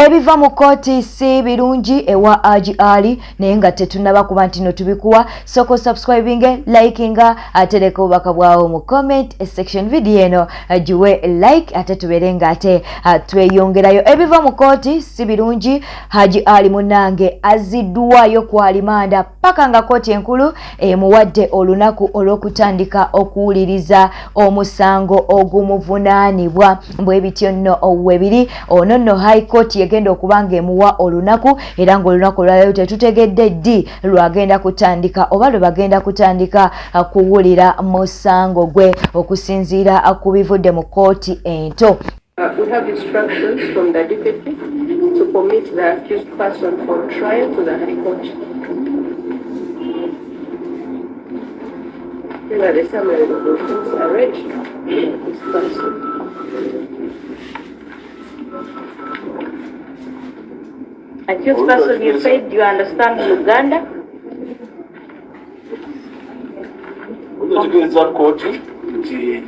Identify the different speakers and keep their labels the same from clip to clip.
Speaker 1: ebiva mu kooti si birungi ewa HAJJI naye nga tetunaba kuba nti no tubikuwa soko subscribing likinga atereka obubaka bwawo mu comment section video eno juwe like ate tuberenga ate tweyongerayo ebiva mu kooti si birungi HAJJI munange aziddwayo ku alimanda paka nga kooti enkulu emuwadde olunaku olw'okutandika okuwuliriza omusango ogumuvunaanibwa bwe bityo nno webiri ono nno high court yegenda okubanga emuwa olunaku era ng'olunaku olwaleero tetutegedde ddi lwagenda kutandika oba lwe bagenda kutandika kuwulira musango gwe okusinziira ku bivudde mu kooti ento.
Speaker 2: We have instructions from the deputy to commit the accused person for trial to the High Court. These are the summary of the things arranged for this person. Accused person, you said you understand Uganda?
Speaker 3: Utegeeza kooti nti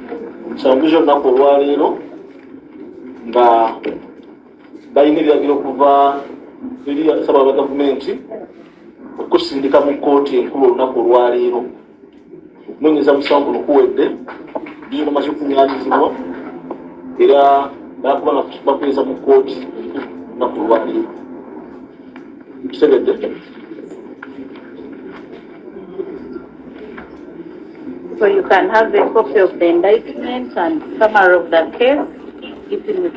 Speaker 3: musango olunaku olwaleero nga balina ebiragiro okuva eri Ssababa gavumenti okusindika mu kooti enkulu olunaku olwaleero okunoonyeza musango lukuwedde bino bamaze okunyanyizibwa era bakuba nga bakweza mu kooti olunaku olwaleero kitegedde.
Speaker 2: So you can have a copy of the indictment and summary of the case. If you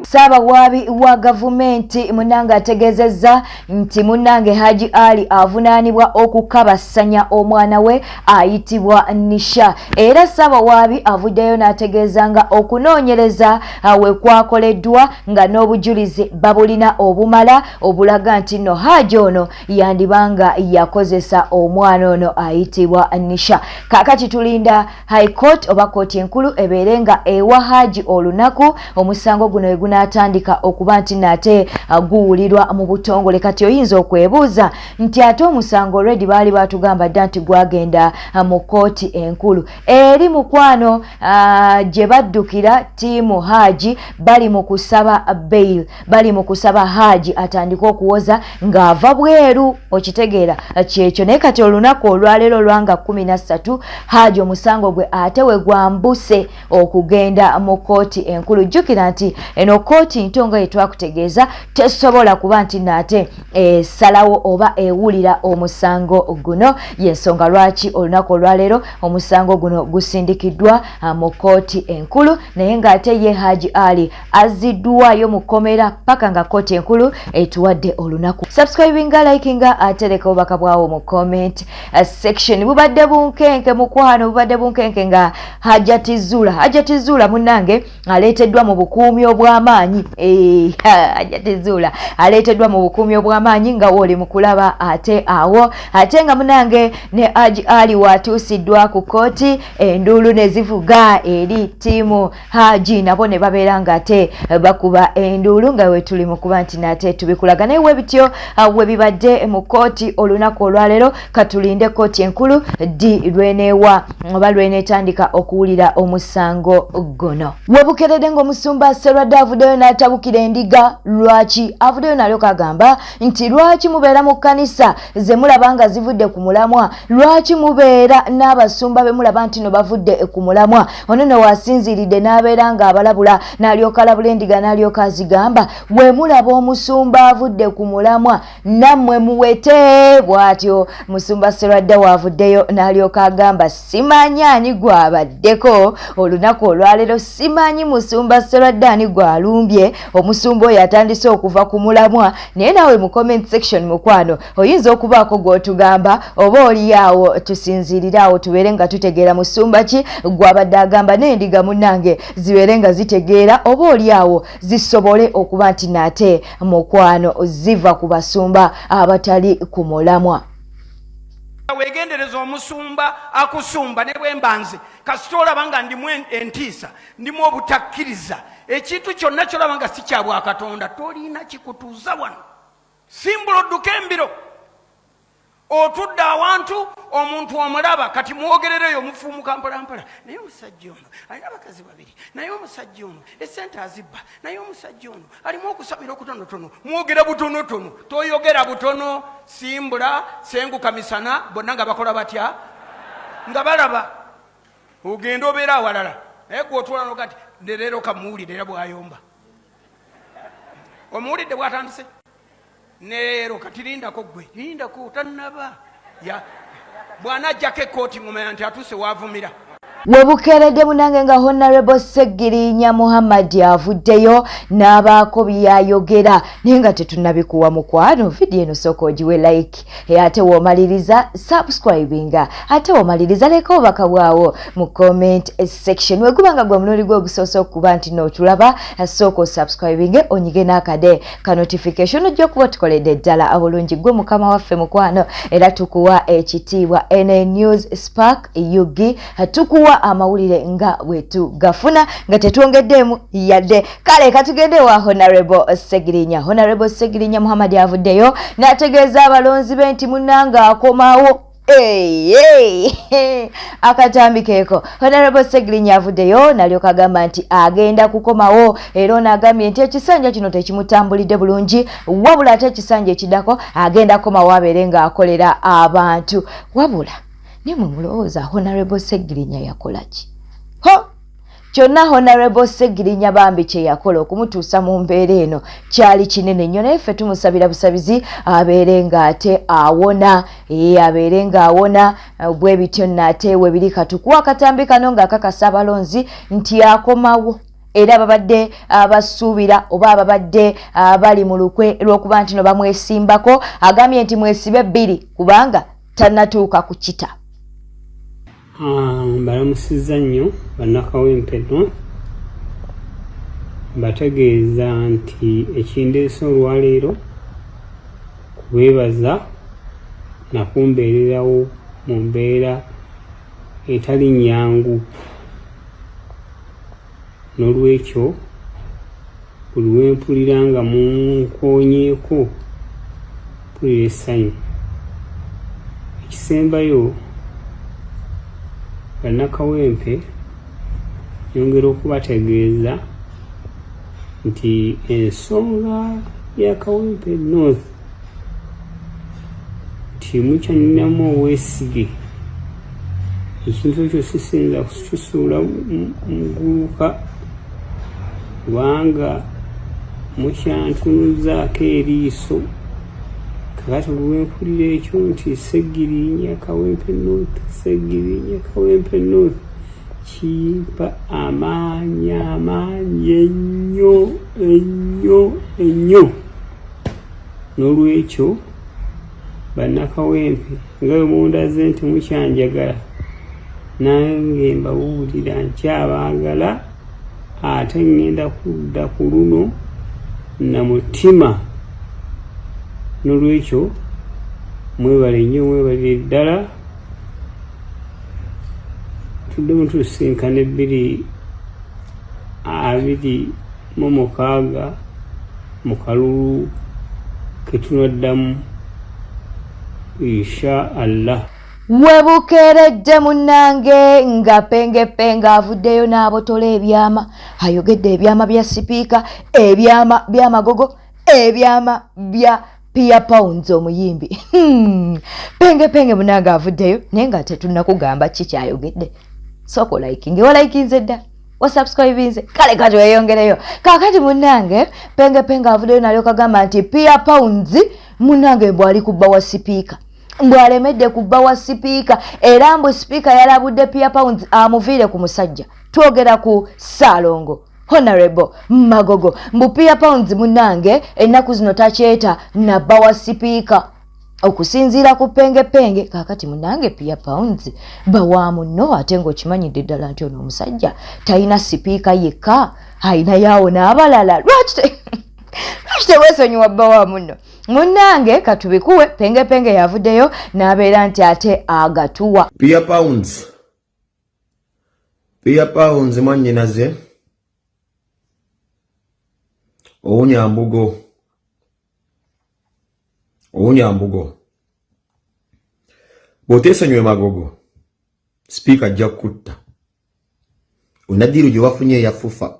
Speaker 1: Ssaabawabi wa gavumenti munange ategezezza nti munange HAJJI avunaanibwa okukabasanya omwana we ayitibwa Nisha era Ssaabawabi avuddeyo n'ategeeza nga okunoonyereza we kwakoleddwa nga n'obujulizi babulina obumala obulaga nti no HAJJI ono yandibanga yakozesa omwana ono ayitibwa Nisha. Kaakati tulinda High Court oba kooti enkulu ebeere nga ewa HAJJI olunaku omusango guno egunatandika okuba nti nate guwulirwa mu butongole. Kati oyinza okwebuuza nti ate omusango already baali batugamba dda nti gwagenda mu kooti enkulu eri mukwano gye baddukira tiimu HAJJI bali mu kusaba bail, bali mu kusaba HAJJI atandika okuwoza ng'ava bweru okitegeera kyekyo. Naye kati olunaku olwaleero lwanga 13 HAJJI omusango gwe ate we gwambuse okugenda mu kooti enkulu. Jjukira nti eno kooti nto nga yetwakutegeeza tesobola kuba nti nate salawo oba ewulira omusango guno. Yensonga lwaki olunaku olwaleero omusango guno gusindikiddwa mu kooti enkulu naye ng'ate ye HAJJI aziddwayo mu kkomera paka nga kooti enkulu etuwadde olunaku. Subscribinga likinga atereka obubaka bwawo mu comment section. Bubadde bunkenke mukwano, bubadde bunkenke nga Hajjati Zuula munange aleeteddwa mu bukuumi obw'amaanyi. Hajjati Zuula aleeteddwa mu bukuumi obw'amaanyi nga woli mu kulaba ate awo ate nga munange ne HAJJI watuusiddwa ku kooti enduulu ne zivuga eri tiimu HAJJI nabo ne babeera nga ate bakuba enduulu nga we tuli mu kuba nti nate tubikulaga. Naye we bityo we bibadde mu kooti olunaku olwaleero katulinde kooti enkulu ddi lweneewa oba lwenetandika okuwulira omusango guno. Webukeredde ng'omusumba Sserwadda avuddeyo n'atabukira endiga. Lwaki avuddeyo nalyo kagamba nti lwaki mubeera mu kkanisa ze mulaba nga zivudde ku mulamwa, lwaki mubeera n'abasumba be mulaba nti no bavudde ku mulamwa. Ono no wasinziridde n'abeera nga abalabula n'alyoka alabula endiga n'alyoka azigamba we mulaba omusumba avudde ku mulamwa nammwe muwete. Bw'atyo musumba Sserwadda wavuddeyo n'alyoka agamba simanyi ani gwabaddeko olunaku olwaleero, simanyi musumba Sserwadda ani gwalumbye. Omusumba oyo atandise okuva ku mulamwa naye nawe mu comment section mukwano oyinza okubaako gw'otugamba oba oli awo tusinziirira awo tubeere nga tutegeera musumba ki gwabadde agamba n'endiga munnange zibeere nga zitegeera oba oli awo zisobole okuba nti nate mukwano ziva ku basumba abatali ku mulamwa.
Speaker 4: Wegendereza omusumba akusumba ne bwembanze kasita olaba nga ndimu entiisa ndimu obutakkiriza ekintu kyonna kyolaba nga si kya bwa Katonda tolina kikutuuza wano. Simbula odduka embiro otudde awantu omuntu omulaba kati mwogerereyo mufuumuka mpolampola naye omusajja ono alina abakazi babiri naye omusajja ono esente azibba naye omusajja ono alimu okusabira okutonotono mwogera butonotono toyogera butono simbula senguka misana bonna nga bakola batya nga balaba ogenda obeera awalala naye gwotwala nokati leero kamuwulire era bwayomba omuwulidde bwatandise neero kati lindako gwe lindako tannaba bw'anajjako ekkooti ngoma nti atuse wavumira
Speaker 1: Webukeredde munange nga Honorable Segirinya Muhammad avuddeyo n'abaako byayogera naye nga tetunnabikuwa mukwano video eno sooka ogiwe like ate w'omaliriza subscribinga ate w'omaliriza leka obubaka bwawo mu comment section weguba nga gwe muloli gwe ogusoose okuba nti n'otulaba sooka osubscribinge onyige n'akade ka notification ojja okuba tukoledde ddala obulungi gwe mukama waffe mukwano era tukuwa ekitiibwa NN News Spark Yugi tukuwa amawulire nga wetu gafuna nga tetwongeddemu yadde kale katugende wa Honorable Segirinya. Honorable Segirinya Muhammad avuddeyo n'ategeeza abalonzi be nti munnanga akomawo akatambikeeko. Honorable Segirinya avuddeyo nalyoka agamba nti agenda kukomawo era n'agambye nti ekisanja kino tekimutambulidde bulungi wabula ate ekisanja ekiddako agenda kukomawo abeere ng'akolera abantu wabula ne mulowooza Honorable Segirinya yakola ki? Kyonna Honorable Segirinya bambi kye yakola okumutuusa mu mbeera eno kyali kinene nnyo naye ffe tumusabira busabizi abeere ng'ate awona abeere ng'awona bwe bityo nate we biri katukuwa akatambi kano ng'akakasa abalonzi nti akomawo era babadde abasuubira oba ababadde bali mu lukwe lw'okuba nti no bamwesimbako agambye nti mwesibe bbiri kubanga tannatuuka ku kita.
Speaker 5: Balamusizza nnyo bannakawempe no bategeeza nti ekindeese olwaleero kubeebaza nakumbeererawo mu mbeera etali nnyangu n'olwekyo buli wempulira nga munkoonyeeko mpulira essanyu ekisembayo bannakawempe nyongera okubategeeza nti ensonga ya Kawempe North nti mukyanninamu obwesige ekintu ekyo sisinza kukisuula muguluka kubanga mukyantunuzaako eriiso kakati olwempulira ekyo nti Segirinya Kawempe North Segirinya Kawempe North kimpa amaanyi ennyo n'olwekyo bannakawempe nga bwe mundaze nti mukyanjagala nange mbawulira nkyabaagala ate ngenda kudda ku luno na mutima n'olwekyo mwebale nnyo mwebalire ddala tuddemu tusinkana 2026 mu kalulu ketunaddamu insha Allah.
Speaker 1: Webukeredde munnange nga pengepenga avuddeyo n'abotola ebyama ayogedde ebyama bya sipiika ebyama by'amagogo ebyama bya Pia Pounds omuyimbi penge munnange avuddeyo naye nga tetunnakugamba ki kyayogedde soko liking walaikinze dda wasubscribinze kale kati weyongereyo kakati munnange penge avuddeyo nalyoka agamba nti Pia Pounds munnange mbw ali kubba wa sipiika mbw alemedde kubba wa sipiika era mbwe sipiika yalabudde Pia Pounds amuviire ku musajja twogera ku Saalongo Honorable Magogo mbu Pia Pounds munnange ennaku zino takyeta nabba wa sipiika okusinziira ku penge kakati munnange Pia Pounds bawaamu nno ate ng'okimanyidde ddala nti ono omusajja talina sipiika yekka alina yaawo n'abalala lwaki teweesonyiwa bawaamu nno munnange katubikuwe penge yavuddeyo n'abeera nti ate agatuwa
Speaker 6: Pia Pounds mwannyinaze Owunyambugo bw'oteesonyiwe magogo sipiika ajja kukutta onaddiru gye wafunye eyafufa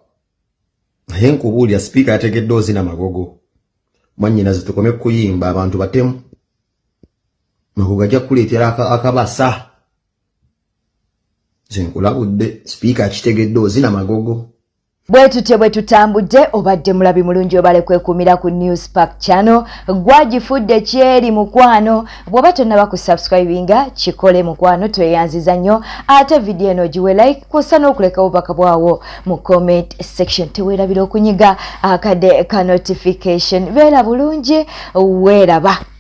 Speaker 6: naye nkubuulira sipiika yategedde ozina magogo mwannyinaze tukome kuyimba abantu batemu magogo ajja kukuleetera akabasa nze nkulabudde sipiika akitegedde ozina magogo.
Speaker 1: Bwe tutyo bwe tutambudde obadde mulabi mulungi obale kwekumira ku News Park Channel gwagifudde kyeri mukwano bw'oba tonnaba ku subscribinga kikole mukwano tweyanziza nnyo ate video eno giwe like kusa n'okuleka obubaka bwawo mu comment section teweerabira okunyiga akade ka notification beera bulungi weeraba.